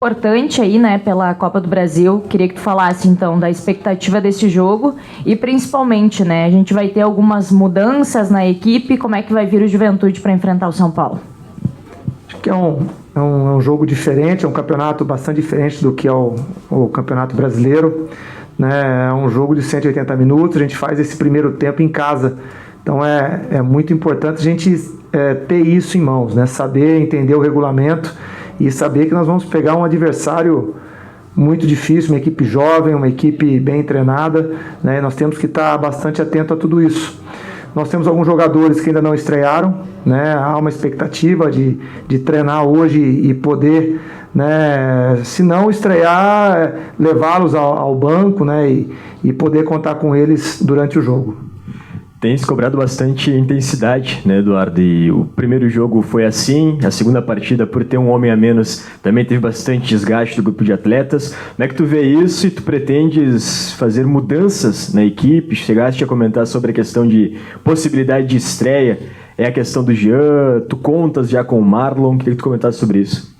Importante aí, né, pela Copa do Brasil. Queria que tu falasse, então, da expectativa desse jogo e, principalmente, né, a gente vai ter algumas mudanças na equipe. Como é que vai vir o Juventude para enfrentar o São Paulo? Acho que é um jogo diferente, é um campeonato bastante diferente do que é o Campeonato Brasileiro, né? É um jogo de 180 minutos, a gente faz esse primeiro tempo em casa. Então é muito importante a gente ter isso em mãos, né? Saber entender o regulamento e saber que nós vamos pegar um adversário muito difícil, uma equipe jovem, uma equipe bem treinada, né? Nós temos que estar bastante atento a tudo isso. Nós temos alguns jogadores que ainda não estrearam, né? Há uma expectativa de treinar hoje e poder, né, se não estrear, levá-los ao banco, né, e poder contar com eles durante o jogo. Tem se cobrado bastante intensidade, né, Eduardo? E o primeiro jogo foi assim, a segunda partida, por ter um homem a menos, também teve bastante desgaste do grupo de atletas. Como é que tu vê isso e tu pretendes fazer mudanças na equipe? Chegaste a comentar sobre a questão de possibilidade de estreia, é a questão do Jean, tu contas já com o Marlon, queria que tu comentasse sobre isso.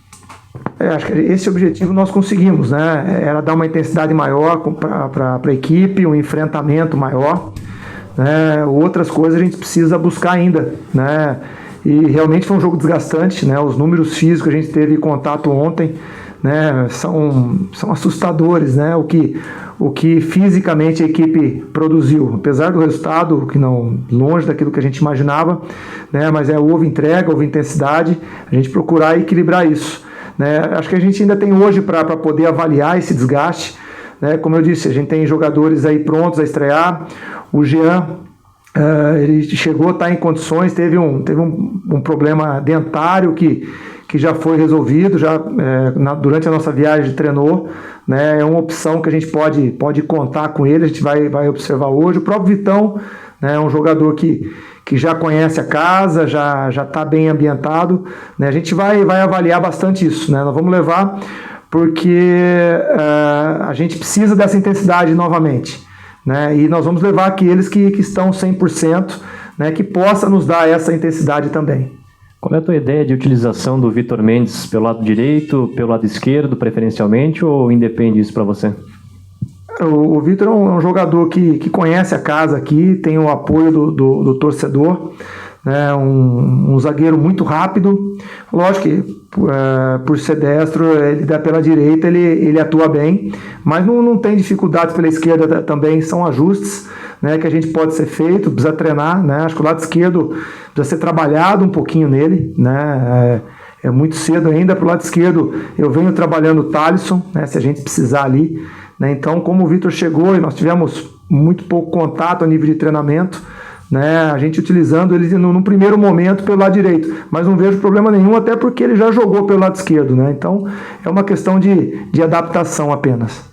Acho que esse objetivo nós conseguimos, né? Era dar uma intensidade maior para a equipe, um enfrentamento maior. Outras coisas a gente precisa buscar ainda, né? E realmente foi um jogo desgastante, né? Os números físicos que a gente teve contato ontem, né, são assustadores, né? O que fisicamente a equipe produziu, apesar do resultado que não longe daquilo que a gente imaginava, né? Mas houve entrega, houve intensidade, a gente procurar equilibrar isso, né? Acho que a gente ainda tem hoje para poder avaliar esse desgaste, né? Como eu disse, a gente tem jogadores aí prontos a estrear. O Jean, ele chegou a estar em condições, teve um problema dentário que já foi resolvido, durante a nossa viagem treinou, né? É uma opção que a gente pode contar com ele, a gente vai observar hoje. O próprio Vitão, né, é um jogador que já conhece a casa, já está bem ambientado, né? A gente vai avaliar bastante isso, né? Nós vamos levar porque a gente precisa dessa intensidade novamente, né? E nós vamos levar aqueles que estão 100%, né, que possa nos dar essa intensidade também. Qual é a tua ideia de utilização do Vitor Mendes pelo lado direito, pelo lado esquerdo, preferencialmente, ou independe isso para você? O Vitor é um jogador que conhece a casa aqui, tem o apoio do torcedor, né? Um zagueiro muito rápido. Lógico que por ser destro, ele dá pela direita, ele atua bem, mas não tem dificuldades pela esquerda também, são ajustes, né, que a gente pode ser feito, precisa treinar, né? Acho que o lado esquerdo precisa ser trabalhado um pouquinho nele, né? É muito cedo ainda. Para o lado esquerdo eu venho trabalhando o Thalisson, né, se a gente precisar ali, né? Então, como o Vitor chegou e nós tivemos muito pouco contato a nível de treinamento, né, a gente utilizando ele no primeiro momento pelo lado direito, mas não vejo problema nenhum, até porque ele já jogou pelo lado esquerdo, né? Então é uma questão de adaptação apenas.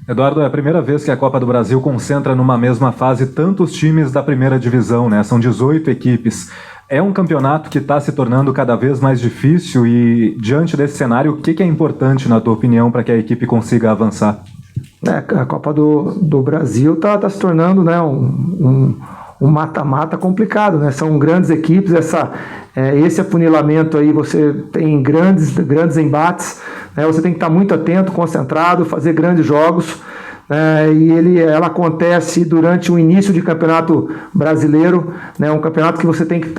Eduardo, é a primeira vez que a Copa do Brasil concentra numa mesma fase tantos times da primeira divisão, né? São 18 equipes. É um campeonato que está se tornando cada vez mais difícil e, diante desse cenário, o que é importante, na tua opinião, para que a equipe consiga avançar? A Copa do Brasil está se tornando, né, um mata-mata complicado, né? São grandes equipes, esse afunilamento aí, você tem grandes embates, né? Você tem que estar muito atento, concentrado, fazer grandes jogos, e ela acontece durante o início de campeonato brasileiro, né? Um campeonato que você tem que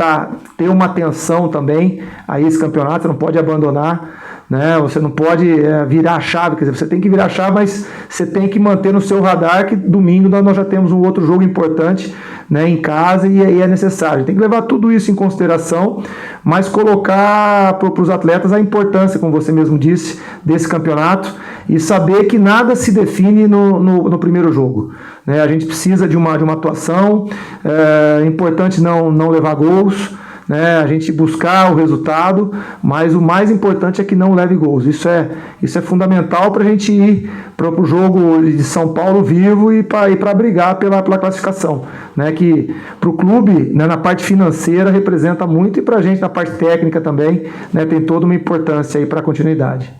ter uma atenção também a esse campeonato, você não pode abandonar, né? Você não pode virar a chave, quer dizer, você tem que virar a chave, mas você tem que manter no seu radar que domingo nós já temos um outro jogo importante, né, em casa, e aí é necessário. Tem que levar tudo isso em consideração, mas colocar para os atletas a importância, como você mesmo disse, desse campeonato, e saber que nada se define no primeiro jogo, né? A gente precisa de uma atuação, é importante não levar gols, né? A gente buscar o resultado, mas o mais importante é que não leve gols. Isso é fundamental para a gente ir para o jogo de São Paulo vivo e para brigar pela classificação, né? Que para o clube, né, na parte financeira representa muito, e para a gente na parte técnica também, né, tem toda uma importância aí para a continuidade.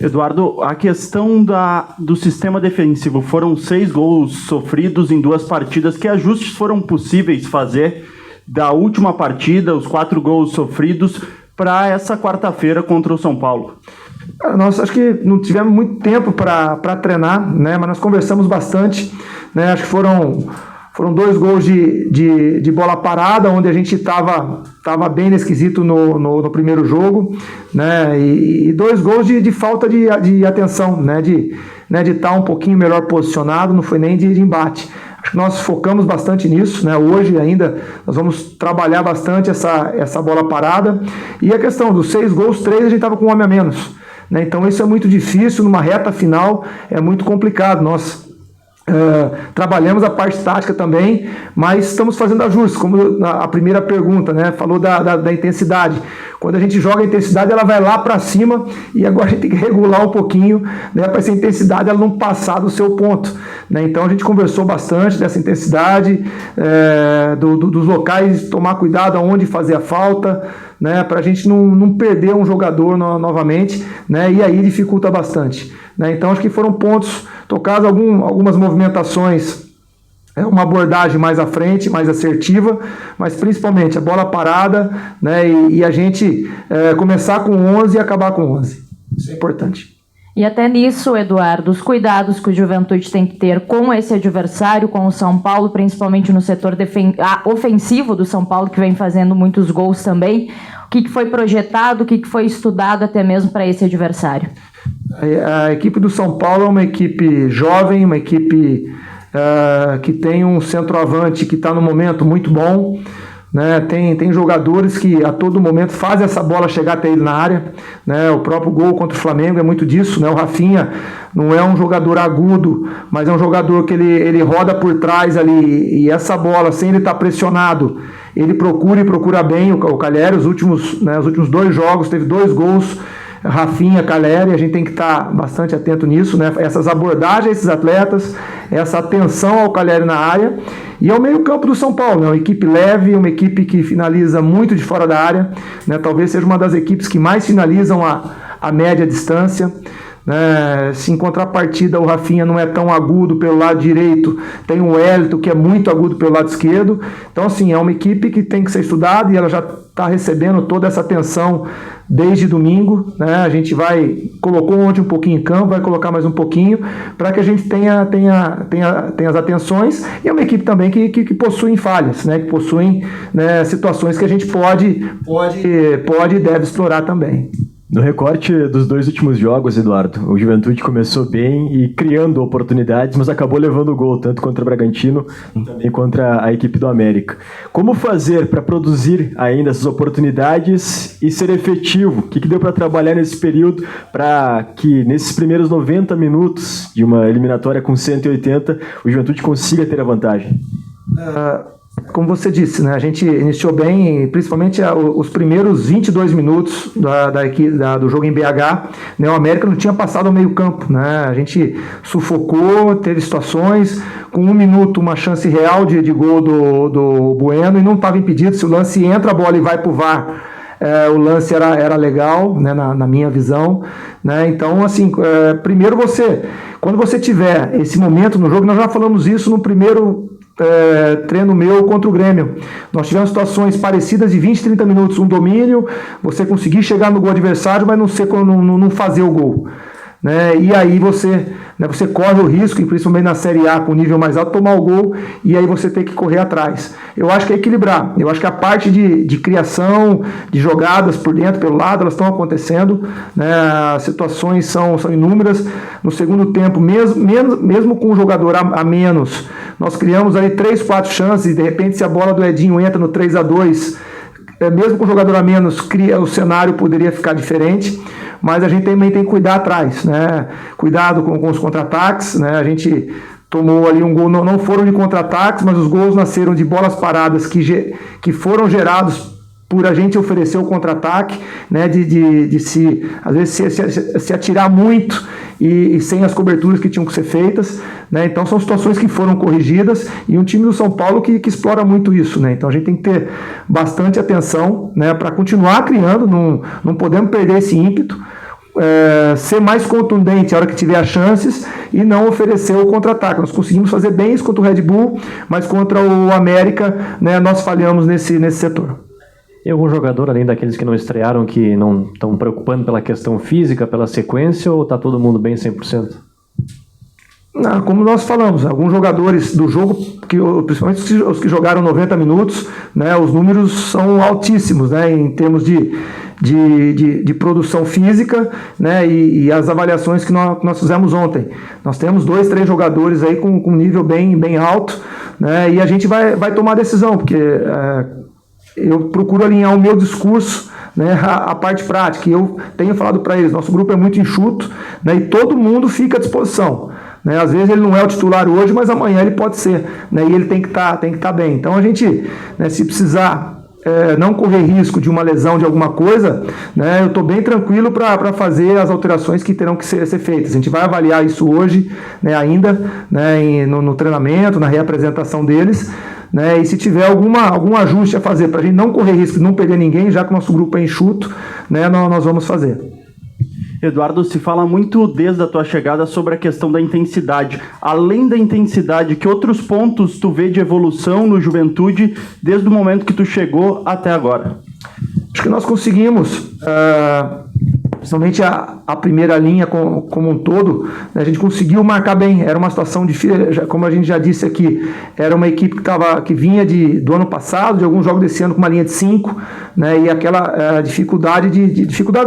Eduardo, a questão do sistema defensivo, foram 6 gols sofridos em 2 partidas, que ajustes foram possíveis fazer da última partida, os 4 gols sofridos, para essa quarta-feira contra o São Paulo? Nós acho que não tivemos muito tempo para treinar, né? Mas nós conversamos bastante, né? Acho que foram 2 gols de bola parada, onde a gente estava bem nesse quesito no primeiro jogo, né? E 2 gols de falta de atenção, né? De estar um pouquinho melhor posicionado, não foi nem de embate. Acho que nós focamos bastante nisso, né? Hoje ainda nós vamos trabalhar bastante essa bola parada. E a questão dos 6 gols, 3 a gente estava com um homem a menos, né? Então isso é muito difícil, numa reta final é muito complicado. Nós trabalhamos a parte tática também, mas estamos fazendo ajustes, como a primeira pergunta, né? Falou da intensidade. Quando a gente joga a intensidade, ela vai lá para cima, e agora a gente tem que regular um pouquinho, né, para essa intensidade ela não passar do seu ponto, né? Então a gente conversou bastante dessa intensidade, dos locais, tomar cuidado aonde fazer a falta, né, para a gente não perder um jogador novamente, né, e aí dificulta bastante, né? Então acho que foram pontos tocados, algumas movimentações, uma abordagem mais à frente, mais assertiva, mas principalmente a bola parada, né, e a gente começar com 11 e acabar com 11. Isso é importante. E até nisso, Eduardo, os cuidados que o Juventude tem que ter com esse adversário, com o São Paulo, principalmente no setor ofensivo do São Paulo, que vem fazendo muitos gols também. O que foi projetado, o que foi estudado até mesmo para esse adversário? A equipe do São Paulo é uma equipe jovem, uma equipe que tem um centroavante que está no momento muito bom, né? Tem jogadores que a todo momento fazem essa bola chegar até ele na área, né? O próprio gol contra o Flamengo é muito disso, né? O Rafinha não é um jogador agudo, mas é um jogador que ele roda por trás ali, e essa bola, sem ele estar pressionado, ele procura bem o Calheri. Os últimos 2 jogos teve 2 gols, Rafinha, Calheri, a gente tem que estar bastante atento nisso, né? Essas abordagens a esses atletas, essa atenção ao Calheri na área, e ao meio campo do São Paulo, né? Uma equipe leve, uma equipe que finaliza muito de fora da área, né? Talvez seja uma das equipes que mais finalizam a média distância, né? Se em contrapartida o Rafinha não é tão agudo pelo lado direito, tem o Wellington que é muito agudo pelo lado esquerdo. Então assim, é uma equipe que tem que ser estudada, e ela já está recebendo toda essa atenção desde domingo, né? A gente colocou ontem um pouquinho em campo, vai colocar mais um pouquinho, para que a gente tenha as atenções. E é uma equipe também que possui falhas, né? Que possuem, né, situações que a gente pode e deve explorar também. No recorte dos 2 últimos jogos, Eduardo, o Juventude começou bem e criando oportunidades, mas acabou levando o gol, tanto contra o Bragantino, também contra a equipe do América. Como fazer para produzir ainda essas oportunidades e ser efetivo? O que deu para trabalhar nesse período para que, nesses primeiros 90 minutos de uma eliminatória com 180, o Juventude consiga ter a vantagem? Como você disse, né, a gente iniciou bem, principalmente os primeiros 22 minutos do jogo em BH, né? O América não tinha passado ao meio campo, né? A gente sufocou, teve situações, com 1 minuto uma chance real de gol do Bueno, e não estava impedido. Se o lance entra, a bola e vai para o VAR, o lance era legal, né, na minha visão, né? Então, assim, primeiro quando você tiver esse momento no jogo, nós já falamos isso no primeiro treino meu contra o Grêmio, nós tivemos situações parecidas de 20, 30 minutos, um domínio, você conseguir chegar no gol adversário, mas não fazer o gol, né? E aí você corre o risco, e principalmente na Série A, com nível mais alto, tomar o gol, e aí você tem que correr atrás. Eu acho que é equilibrar. Eu acho que a parte de criação, de jogadas por dentro, pelo lado, elas estão acontecendo, né? As situações são inúmeras. No segundo tempo, mesmo com um jogador a menos, nós criamos ali 3, 4 chances, e de repente, se a bola do Edinho entra no 3-2, mesmo com o jogador a menos, o cenário poderia ficar diferente. Mas a gente também tem que cuidar atrás, né? Cuidado com os contra-ataques, né? A gente tomou ali um gol, não foram de contra-ataques, mas os gols nasceram de bolas paradas que foram gerados por a gente oferecer o contra-ataque, né? Às vezes se atirar muito e sem as coberturas que tinham que ser feitas, né? Então são situações que foram corrigidas, e um time do São Paulo que explora muito isso, né? Então a gente tem que ter bastante atenção, né, para continuar criando, não podemos perder esse ímpeto, ser mais contundente a hora que tiver as chances e não oferecer o contra-ataque. Nós conseguimos fazer bem isso contra o Red Bull, mas contra o América, né, nós falhamos nesse setor. E algum jogador, além daqueles que não estrearam, que não estão preocupando pela questão física, pela sequência, ou está todo mundo bem 100%? Não, como nós falamos, alguns jogadores do jogo, principalmente os que jogaram 90 minutos, né, os números são altíssimos, né, em termos de produção física, né, e as avaliações que nós fizemos ontem. Nós temos 2, 3 jogadores aí com um nível bem alto, né, e a gente vai tomar decisão, porque eu procuro alinhar o meu discurso, né, a parte prática. E eu tenho falado para eles, nosso grupo é muito enxuto, né, e todo mundo fica à disposição. Né, às vezes ele não é o titular hoje, mas amanhã ele pode ser, né, e ele tem que estar bem. Então a gente, né, se precisar não correr risco de uma lesão, de alguma coisa, né, eu estou bem tranquilo para fazer as alterações que terão que ser feitas. A gente vai avaliar isso hoje, né, ainda, né, no treinamento, na reapresentação deles, né, e se tiver algum ajuste a fazer para a gente não correr risco de não perder ninguém, já que o nosso grupo é enxuto, né, nós vamos fazer. Eduardo, se fala muito desde a tua chegada sobre a questão da intensidade. Além da intensidade, que outros pontos tu vê de evolução no Juventude desde o momento que tu chegou até agora? Acho que nós conseguimos, principalmente a primeira linha como um todo, né, a gente conseguiu marcar bem. Era uma situação difícil, como a gente já disse aqui, era uma equipe que vinha do ano passado, de alguns jogos desse ano com uma linha de 5, né, e aquela dificuldade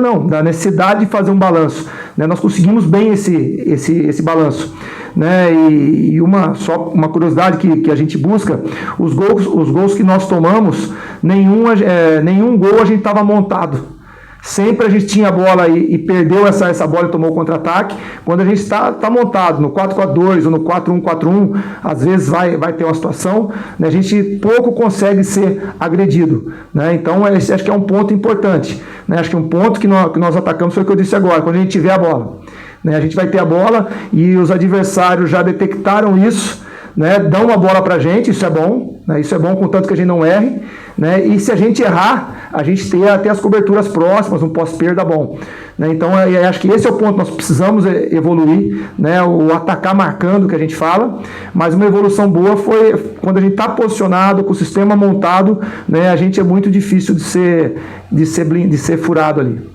não, da necessidade de fazer um balanço. Né, nós conseguimos bem esse balanço. Né, e só uma curiosidade que a gente busca, os gols que nós tomamos, nenhum gol a gente estava montado. Sempre a gente tinha a bola e perdeu essa bola e tomou o contra-ataque. Quando a gente está montado no 4-4-2 ou no 4-1-4-1, às vezes vai ter uma situação, né, a gente pouco consegue ser agredido. Né, então, acho que é um ponto importante. Né, acho que um ponto que nós atacamos foi o que eu disse agora, quando a gente tiver a bola. Né, a gente vai ter a bola e os adversários já detectaram isso, né, dão a bola para a gente, isso é bom, né, isso é bom contanto que a gente não erre, né, e se a gente errar, a gente ter até as coberturas próximas, um pós-perda bom. Né, então, eu acho que esse é o ponto, nós precisamos evoluir, né, o atacar marcando, que a gente fala, mas uma evolução boa foi quando a gente está posicionado, com o sistema montado, né, a gente é muito difícil de ser furado ali.